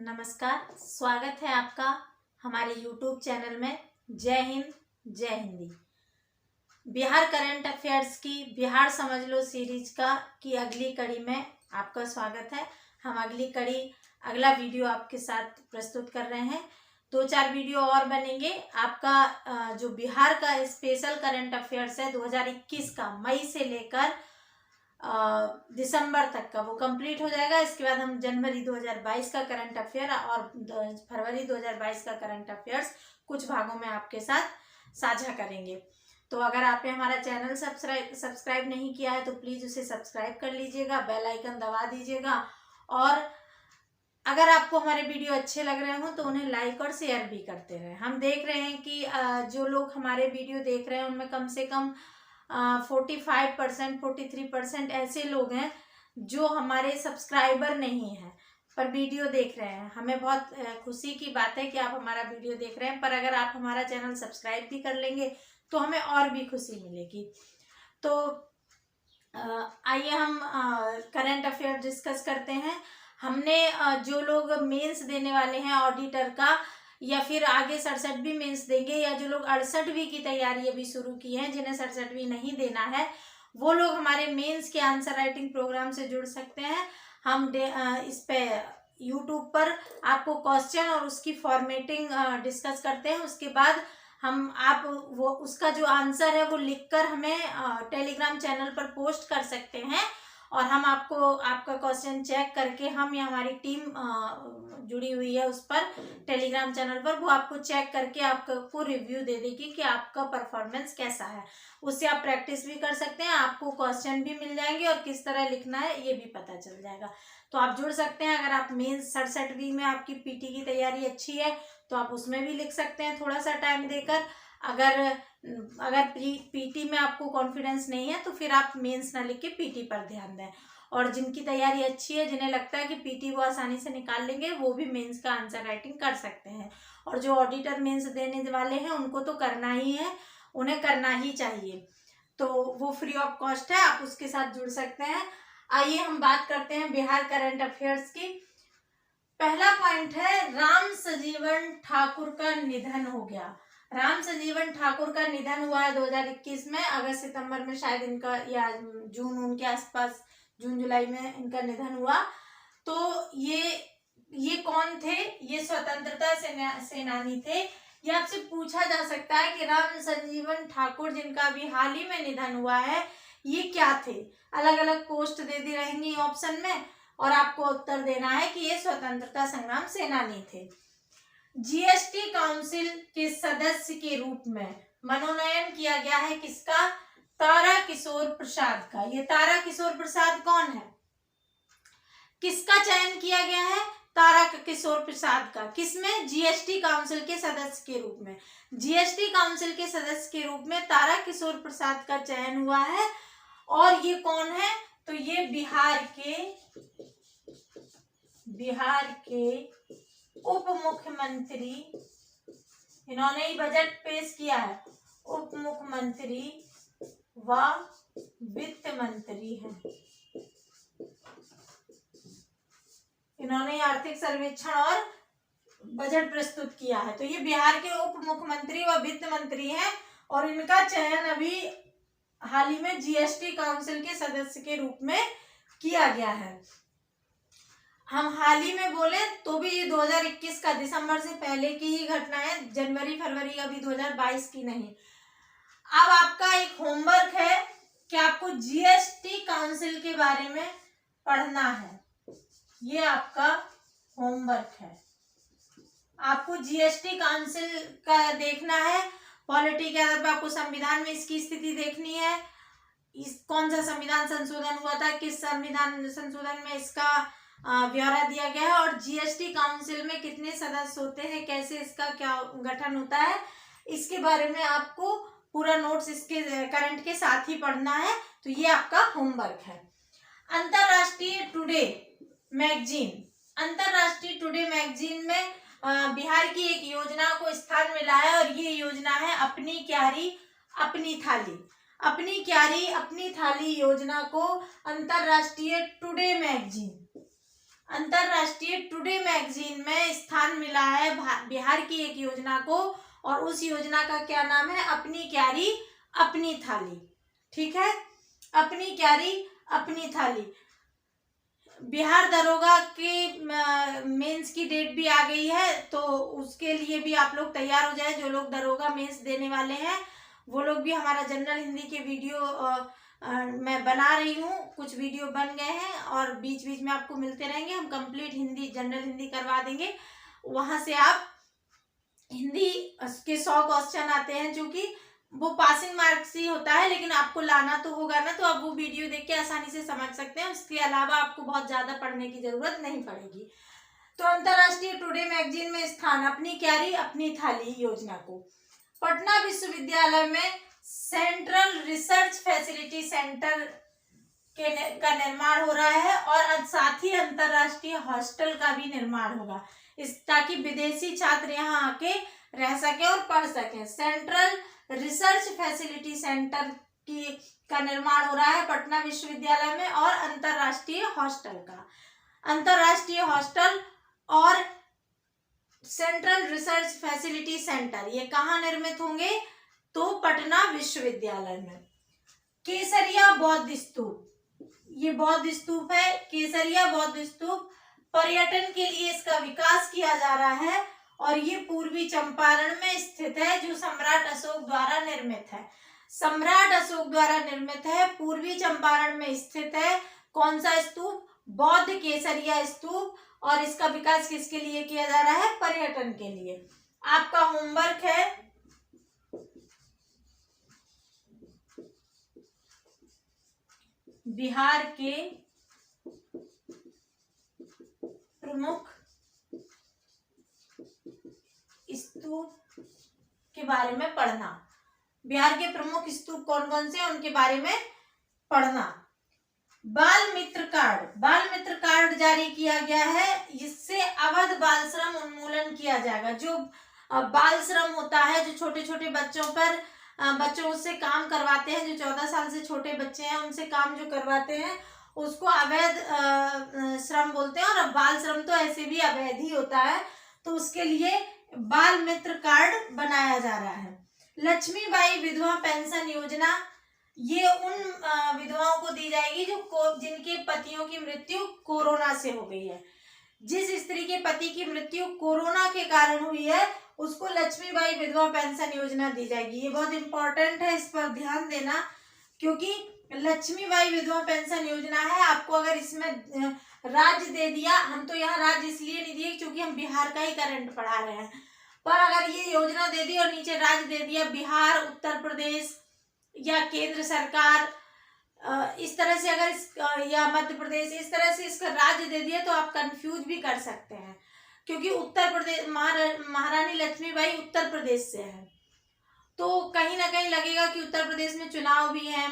नमस्कार, स्वागत है आपका हमारे YouTube चैनल में। जय हिंद, जय हिंदी। बिहार करंट अफेयर्स की बिहार समझ लो सीरीज की अगली कड़ी में आपका स्वागत है। हम अगला वीडियो आपके साथ प्रस्तुत कर रहे हैं। 2-4 वीडियो और बनेंगे। आपका जो बिहार का स्पेशल करंट अफेयर्स है 2021 का, मई से लेकर दिसंबर तक का, वो कंप्लीट हो जाएगा। इसके बाद हम जनवरी 2022 का करंट अफेयर और फरवरी 2022 का करंट अफेयर्स कुछ भागों में आपके साथ साझा करेंगे। तो अगर आपने हमारा चैनल सब्सक्राइब नहीं किया है तो प्लीज़ उसे सब्सक्राइब कर लीजिएगा, बेल आइकन दबा दीजिएगा। और अगर आपको हमारे वीडियो अच्छे लग रहे हो तो उन्हें लाइक और शेयर भी करते रहें। हम देख रहे हैं कि जो लोग हमारे वीडियो देख रहे हैं उनमें कम से कम 45%, 43% ऐसे लोग हैं जो हमारे सब्सक्राइबर नहीं हैं पर वीडियो देख रहे हैं। हमें बहुत खुशी की बात है कि आप हमारा वीडियो देख रहे हैं, पर अगर आप हमारा चैनल सब्सक्राइब भी कर लेंगे तो हमें और भी खुशी मिलेगी। तो आइए हम करंट अफेयर डिस्कस करते हैं। हमने जो लोग मेंस देने वाले हैं ऑडिटर का, या फिर आगे 67वीं मेंस देंगे, या जो लोग 68वीं की तैयारी अभी शुरू की है, जिन्हें 67वीं नहीं देना है, वो लोग हमारे मेंस के आंसर राइटिंग प्रोग्राम से जुड़ सकते हैं। हम इस पे यूट्यूब पर आपको क्वेश्चन और उसकी फॉर्मेटिंग डिस्कस करते हैं। उसके बाद आप वो उसका जो आंसर है वो लिखकर हमें टेलीग्राम चैनल पर पोस्ट कर सकते हैं, और हम आपका क्वेश्चन चेक करके, हम या हमारी टीम जुड़ी हुई है उस पर टेलीग्राम चैनल पर, वो आपको चेक करके आपको रिव्यू दे देगी कि आपका परफॉर्मेंस कैसा है। उससे आप प्रैक्टिस भी कर सकते हैं, आपको क्वेश्चन भी मिल जाएंगे और किस तरह लिखना है ये भी पता चल जाएगा। तो आप जुड़ सकते हैं। अगर आप मेंस 67वीं में आपकी पीटी की तैयारी अच्छी है तो आप उसमें भी लिख सकते हैं थोड़ा सा टाइम देकर। अगर पीटी में आपको कॉन्फिडेंस नहीं है तो फिर आप मेंस ना लिख के पीटी पर ध्यान दें। और जिनकी तैयारी अच्छी है, जिन्हें लगता है कि पीटी वो आसानी से निकाल लेंगे, वो भी मेंस का आंसर राइटिंग कर सकते हैं। और जो ऑडिटर मेंस देने वाले हैं उनको तो करना ही है, उन्हें करना ही चाहिए। तो वो फ्री ऑफ कॉस्ट है, आप उसके साथ जुड़ सकते हैं। आइए हम बात करते हैं बिहार करंट अफेयर्स की। पहला पॉइंट है, राम सजीवन ठाकुर का निधन हो गया। राम सजीवन ठाकुर का निधन हुआ है 2021 में, अगस्त सितंबर में शायद इनका, या जून, उनके आसपास, जून जुलाई में इनका निधन हुआ। तो ये कौन थे? ये स्वतंत्रता सेनानी थे। ये आपसे पूछा जा सकता है कि राम संजीवन ठाकुर, जिनका अभी हाल ही में निधन हुआ है, ये क्या थे? अलग अलग पोस्ट दे दी रहेंगी ऑप्शन में और आपको उत्तर देना है कि ये स्वतंत्रता संग्राम सेनानी थे। जीएसटी काउंसिल के सदस्य के रूप में मनोनयन किया गया है किसका? तारा किशोर प्रसाद का। ये तारा किशोर प्रसाद कौन है? किसका चयन किया गया है? तारा किशोर प्रसाद का। किसमें? जीएसटी काउंसिल के सदस्य के रूप में। जीएसटी काउंसिल के सदस्य के रूप में तारा किशोर प्रसाद का चयन हुआ है। और ये कौन है? तो ये बिहार के उप मुख्यमंत्री, इन्होंने ही बजट पेश किया है। उप मुख्यमंत्री व वित्त मंत्री हैं। इन्होंने आर्थिक सर्वेक्षण और बजट प्रस्तुत किया है। तो ये बिहार के उप मुख्यमंत्री व वित्त मंत्री हैं और इनका चयन अभी हाल ही में जीएसटी काउंसिल के सदस्य के रूप में किया गया है। हम हाल ही में बोले तो भी ये 2021 का, दिसंबर से पहले की ही घटना है, जनवरी फरवरी अभी 2022 की नहीं। अब आपका एक होमवर्क है कि आपको जीएसटी काउंसिल के बारे में पढ़ना है। ये आपका होमवर्क है। आपको जीएसटी काउंसिल का देखना है। पॉलिटी के आधार पर आपको संविधान में इसकी स्थिति देखनी है। कौन सा संविधान संशोधन हुआ था, किस संविधान संशोधन में इसका ब्यौरा दिया गया है, और जीएसटी काउंसिल में कितने सदस्य होते हैं, कैसे इसका क्या गठन होता है, इसके बारे में आपको पूरा नोट्स इसके करंट के साथ ही पढ़ना है। तो ये आपका होमवर्क है। अंतरराष्ट्रीय टुडे मैगजीन में बिहार की एक योजना को स्थान मिला है, और ये योजना है अपनी क्यारी अपनी थाली। अपनी क्यारी अपनी थाली योजना को अंतरराष्ट्रीय टुडे अंतरराष्ट्रीय टुडे मैगजीन में स्थान मिला है बिहार की एक योजना को, और उस योजना का क्या नाम है? अपनी क्यारी अपनी थाली। ठीक है, अपनी क्यारी अपनी थाली। बिहार दरोगा के मेंस की डेट भी आ गई है, तो उसके लिए भी आप लोग तैयार हो जाए। जो लोग दरोगा मेंस देने वाले हैं वो लोग भी हमारा जनरल हिंदी के वीडियो मैं बना रही हूँ, कुछ वीडियो बन गए हैं और बीच बीच में आपको मिलते रहेंगे। हम कंप्लीट हिंदी जनरल हिंदी करवा देंगे, वहां से आप हिंदी के 100 क्वेश्चन आते हैं, जो कि वो पासिंग मार्क्स ही होता है, लेकिन आपको लाना तो होगा ना, तो आप वो वीडियो देख के आसानी से समझ सकते हैं। उसके अलावा आपको बहुत ज्यादा पढ़ने की जरूरत नहीं पड़ेगी। तो अंतरराष्ट्रीय टुडे मैगजीन में स्थान अपनी क्यारी अपनी थाली योजना को पटना विश्वविद्यालय में सेंट्रल रिसर्च फैसिलिटी सेंटर का निर्माण हो रहा है, और साथ ही अंतरराष्ट्रीय हॉस्टल का भी निर्माण होगा, ताकि विदेशी छात्र यहाँ आके रह सके और पढ़ सके। सेंट्रल रिसर्च फैसिलिटी सेंटर का निर्माण हो रहा है पटना विश्वविद्यालय में, और अंतरराष्ट्रीय हॉस्टल का। अंतरराष्ट्रीय हॉस्टल और सेंट्रल रिसर्च फैसिलिटी सेंटर ये कहाँ निर्मित होंगे? तो पटना विश्वविद्यालय में। केसरिया बौद्ध स्तूप, ये बौद्ध स्तूप है, केसरिया बौद्ध स्तूप। पर्यटन के लिए इसका विकास किया जा रहा है, और ये पूर्वी चंपारण में स्थित है, जो सम्राट अशोक द्वारा निर्मित है। सम्राट अशोक द्वारा निर्मित है, पूर्वी चंपारण में स्थित है। कौन सा स्तूप? बौद्ध केसरिया स्तूप। और इसका विकास किसके लिए किया जा रहा है? पर्यटन के लिए। आपका होमवर्क है बिहार के प्रमुख स्तूप के बारे में पढ़ना। बिहार के प्रमुख स्तूप कौन कौन से हैं उनके बारे में पढ़ना। बाल मित्र कार्ड जारी किया गया है, इससे अवैध बाल श्रम उन्मूलन किया जाएगा। जो बाल श्रम होता है, जो छोटे छोटे बच्चों से काम करवाते हैं, जो 14 साल से छोटे बच्चे हैं उनसे काम जो करवाते हैं, उसको अवैध श्रम बोलते हैं। और बाल श्रम तो ऐसे भी अवैध ही होता है, तो उसके लिए बाल मित्र कार्ड बनाया जा रहा है। लक्ष्मीबाई विधवा पेंशन योजना, ये उन विधवाओं को दी जाएगी जिनके पतियों की मृत्यु कोरोना से हो गई है। जिस स्त्री के पति की मृत्यु कोरोना के कारण हुई है, उसको लक्ष्मीबाई विधवा पेंशन योजना दी जाएगी। ये बहुत इंपॉर्टेंट है, इस पर ध्यान देना, क्योंकि लक्ष्मीबाई विधवा पेंशन योजना है। आपको अगर इसमें राज्य दे दिया, हम तो यहाँ राज्य इसलिए नहीं दिए क्योंकि हम बिहार का ही करंट पढ़ा रहे हैं, पर अगर ये योजना दे दी और नीचे राज्य दे दिया, बिहार, उत्तर प्रदेश या केंद्र सरकार, इस तरह से अगर या मध्य प्रदेश, इस तरह से इसका राज्य दे दिया, तो आप कंफ्यूज भी कर सकते हैं, क्योंकि उत्तर प्रदेश महारानी लक्ष्मीबाई उत्तर प्रदेश से है, तो कहीं ना कहीं लगेगा कि उत्तर प्रदेश में चुनाव भी है,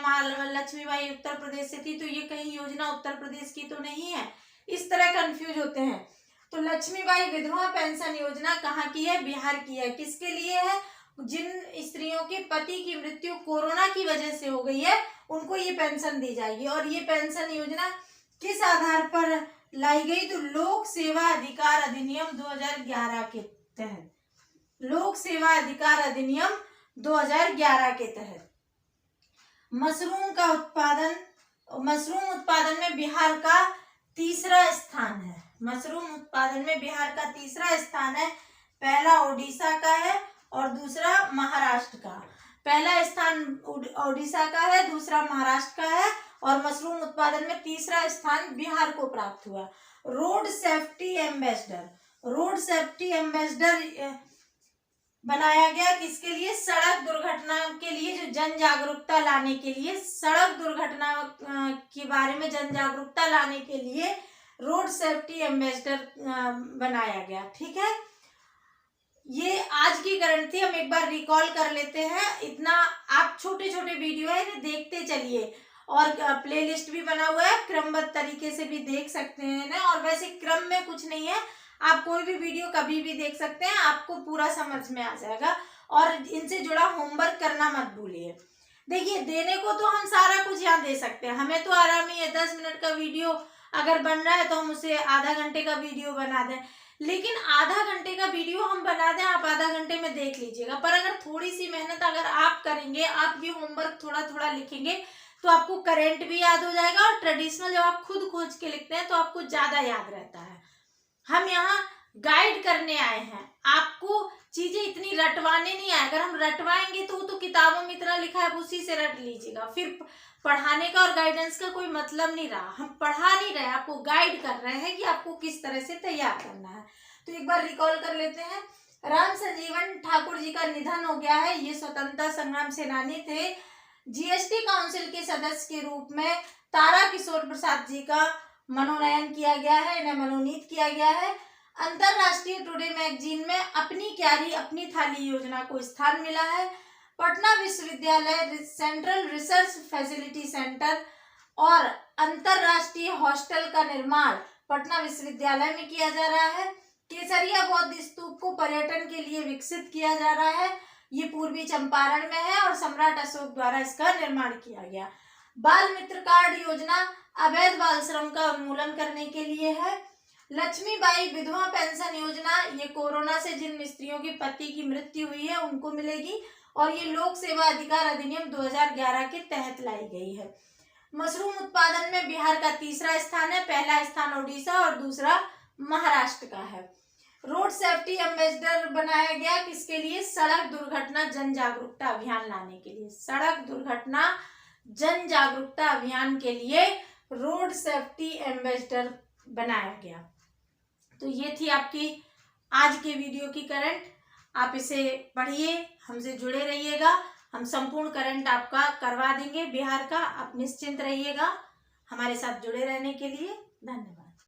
लक्ष्मीबाई उत्तर प्रदेश से थी, तो ये कहीं योजना उत्तर प्रदेश की तो नहीं है, इस तरह कंफ्यूज होते हैं। तो लक्ष्मीबाई विधवा पेंशन योजना कहाँ की है? बिहार की है। किसके लिए है? जिन स्त्रियों के पति की मृत्यु कोरोना की वजह से हो गई है, उनको ये पेंशन दी जाएगी। और ये पेंशन योजना किस आधार पर लाई गई? तो लोक सेवा अधिकार अधिनियम 2011 के तहत। लोक सेवा अधिकार अधिनियम 2011 के तहत। मशरूम उत्पादन में बिहार का तीसरा स्थान है। मशरूम उत्पादन में बिहार का तीसरा स्थान है। पहला ओडिशा का है और दूसरा महाराष्ट्र का। पहला स्थान ओडिशा का है, दूसरा महाराष्ट्र का है, और मशरूम उत्पादन में तीसरा स्थान बिहार को प्राप्त हुआ। रोड सेफ्टी एम्बेसडर बनाया गया, किसके लिए? सड़क दुर्घटना के लिए, जो जन जागरूकता लाने के लिए, सड़क दुर्घटना के बारे में जन जागरूकता लाने के लिए रोड सेफ्टी एम्बेसडर बनाया गया। ठीक है, ये आज की करंट थी, हम एक बार रिकॉल कर लेते हैं। इतना आप छोटे छोटे वीडियो है, इन्हें देखते चलिए, और प्लेलिस्ट भी बना हुआ है, क्रमबद्ध तरीके से भी देख सकते हैं ना। और वैसे क्रम में कुछ नहीं है, आप कोई भी वीडियो कभी भी देख सकते हैं, आपको पूरा समझ में आ जाएगा। और इनसे जुड़ा होमवर्क करना मत भूलिए। देखिए, देने को तो हम सारा कुछ यहाँ दे सकते हैं, हमें तो आराम ही है, 10 मिनट का वीडियो अगर बन रहा है तो हम उसे आधा घंटे का वीडियो बना दें, लेकिन आधा घंटे का वीडियो हम बना दें, आप आधा घंटे में देख लीजिएगा। पर अगर थोड़ी सी मेहनत अगर आप करेंगे, आप ये होमवर्क थोड़ा थोड़ा लिखेंगे, तो आपको करंट भी याद हो जाएगा, और ट्रेडिशनल जब आप खुद खोज के लिखते हैं तो आपको ज्यादा याद रहता है। हम यहाँ गाइड करने आए हैं, आपको चीजें इतनी रटवाने नहीं आए। अगर हम रटवाएंगे तो किताबों में इतना लिखा है उसी से रट लीजिएगा, फिर पढ़ाने का और गाइडेंस का कोई मतलब नहीं रहा। हम पढ़ा नहीं रहे, आपको गाइड कर रहे हैं कि आपको किस तरह से तैयार करना है। तो एक बार रिकॉल कर लेते हैं। राम संजीवन ठाकुर जी का निधन हो गया है। ये स्वतंत्रता संग्राम सेनानी थे। जीएसटी काउंसिल के सदस्य के रूप में तारा किशोर प्रसाद जी का मनोनयन किया गया है, इन्हें मनोनीत किया गया है। अंतरराष्ट्रीय टुडे मैगजीन में अपनी क्यारी अपनी थाली योजना को स्थान मिला है। पटना विश्वविद्यालय सेंट्रल रिसर्च फैसिलिटी सेंटर और अंतरराष्ट्रीय हॉस्टल का निर्माण पटना विश्वविद्यालय में किया जा रहा है। केसरिया बौद्ध स्तूप को पर्यटन के लिए विकसित किया जा रहा है। ये पूर्वी चंपारण में है और सम्राट अशोक द्वारा इसका निर्माण किया गया। बाल मित्र कार्ड योजना अवैध बाल श्रम का उन्मूलन करने के लिए है। लक्ष्मीबाई विधवा पेंशन योजना, ये कोरोना से जिन स्त्रियों के पति की मृत्यु हुई है उनको मिलेगी, और ये लोक सेवा अधिकार अधिनियम 2011 के तहत लाई गई है। मशरूम उत्पादन में बिहार का तीसरा स्थान है, पहला स्थान ओडिशा और दूसरा महाराष्ट्र का है। रोड सेफ्टी एम्बेसडर बनाया गया, किसके लिए? सड़क दुर्घटना जन जागरूकता अभियान लाने के लिए। सड़क दुर्घटना जन जागरूकता अभियान के लिए रोड सेफ्टी एम्बेसडर बनाया गया। तो ये थी आपकी आज के वीडियो की करंट। आप इसे पढ़िए, हमसे जुड़े रहिएगा, हम संपूर्ण करंट आपका करवा देंगे बिहार का। आप निश्चिंत रहिएगा। हमारे साथ जुड़े रहने के लिए धन्यवाद।